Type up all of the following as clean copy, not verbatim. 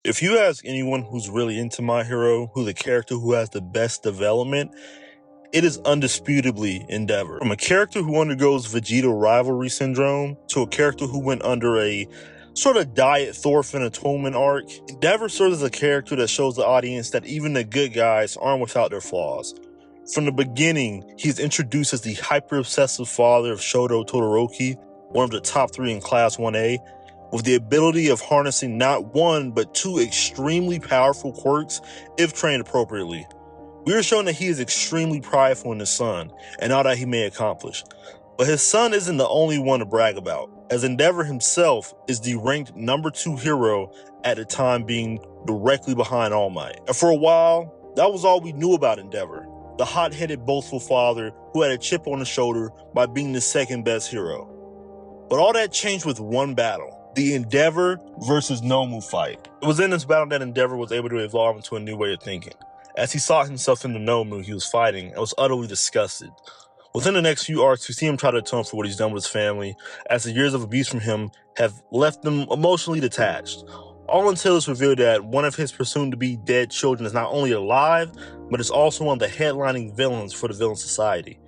If you ask anyone who's really into My Hero who the character who has the best development, it is undisputably Endeavor. From a character who undergoes Vegeta rivalry syndrome to a character who went under a sort of diet Thorfinn atonement arc, Endeavor serves as a character that shows the audience that even the good guys aren't without their flaws. From the beginning, he's introduced as the hyper-obsessive father of Shoto Todoroki, one of the top 3 in Class 1A, with the ability of harnessing not one but 2 extremely powerful quirks if trained appropriately. We are shown that he is extremely prideful in his son and all that he may accomplish. But his son isn't the only one to brag about, as Endeavor himself is the ranked number 2 hero at the time, being directly behind All Might. And for a while, that was all we knew about Endeavor, the hot-headed boastful father who had a chip on his shoulder by being the second best hero. But all that changed with one battle. The Endeavor versus Nomu fight. It was in this battle that Endeavor was able to evolve into a new way of thinking. As he saw himself in the Nomu he was fighting and was utterly disgusted. Within the next few arcs, we see him try to atone for what he's done with his family, as the years of abuse from him have left them emotionally detached. All until it's revealed that one of his presumed-to-be dead children is not only alive, but is also one of the headlining villains for the Villain Society.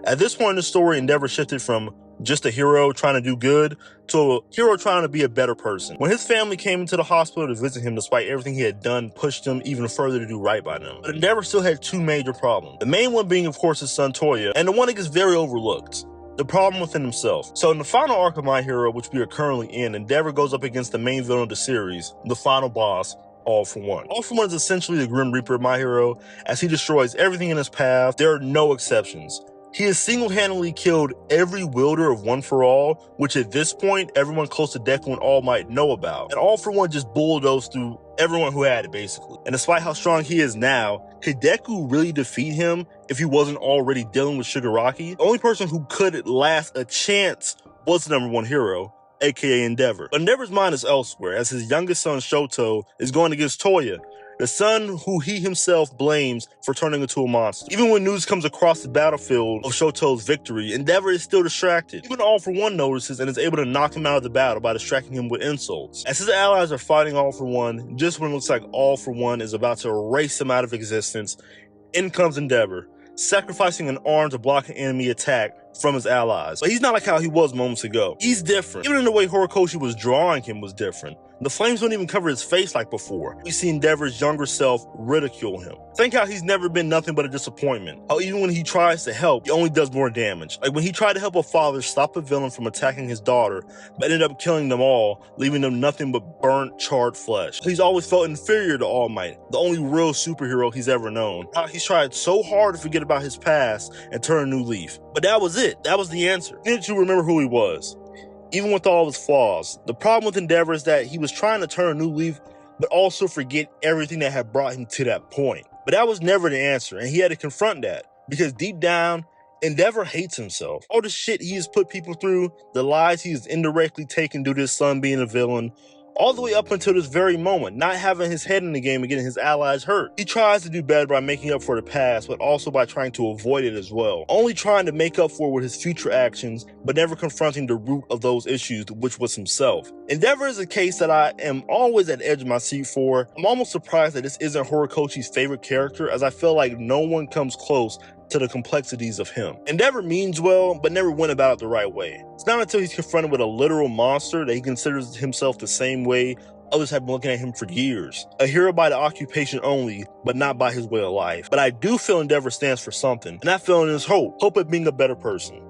At this point in the story, Endeavor shifted from just a hero trying to do good to a hero trying to be a better person. When his family came into the hospital to visit him despite everything he had done pushed him even further to do right by them. But Endeavor still had 2 major problems. The main one being, of course, his son Toya, and the one that gets very overlooked: the problem within himself. So in the final arc of My Hero, which we are currently in, Endeavor goes up against the main villain of the series, the final boss, All For One. All For One is essentially the Grim Reaper of My Hero, as he destroys everything in his path. There are no exceptions. He has single-handedly killed every wielder of One For All, which at this point, everyone close to Deku and All Might know about. And All For One just bulldozed through everyone who had it, basically. And despite how strong he is now, could Deku really defeat him if he wasn't already dealing with Shigaraki? The only person who could last a chance was the number 1 hero, aka Endeavor. But Endeavor's mind is elsewhere, as his youngest son Shoto is going against Toya, the son who he himself blames for turning into a monster. Even when news comes across the battlefield of Shoto's victory, Endeavor is still distracted. Even All For One notices and is able to knock him out of the battle by distracting him with insults. As his allies are fighting All For One, just when it looks like All For One is about to erase him out of existence, in comes Endeavor, sacrificing an arm to block an enemy attack from his allies. But he's not like how he was moments ago. He's different. Even in the way Horikoshi was drawing him was different. The flames don't even cover his face like before. We see Endeavor's younger self ridicule him. Think how he's never been nothing but a disappointment. How even when he tries to help, he only does more damage. Like when he tried to help a father stop a villain from attacking his daughter, but ended up killing them all, leaving them nothing but burnt, charred flesh. He's always felt inferior to All Might, the only real superhero he's ever known. How he's tried so hard to forget about his past and turn a new leaf. But that was it. That was the answer. He needed to remember who he was, even with all of his flaws. The problem with Endeavor is that he was trying to turn a new leaf, but also forget everything that had brought him to that point. But that was never the answer, and he had to confront that, because deep down, Endeavor hates himself. All the shit he has put people through, the lies he has indirectly taken due to his son being a villain, all the way up until this very moment, not having his head in the game and getting his allies hurt. He tries to do better by making up for the past, but also by trying to avoid it as well. Only trying to make up for it with his future actions, but never confronting the root of those issues, which was himself. Endeavor is a case that I am always at the edge of my seat for. I'm almost surprised that this isn't Horikoshi's favorite character, as I feel like no one comes close to the complexities of him. Endeavor means well, but never went about it the right way. It's not until he's confronted with a literal monster that he considers himself the same way others have been looking at him for years. A hero by the occupation only, but not by his way of life. But I do feel Endeavor stands for something, and that feeling is hope. Hope of being a better person.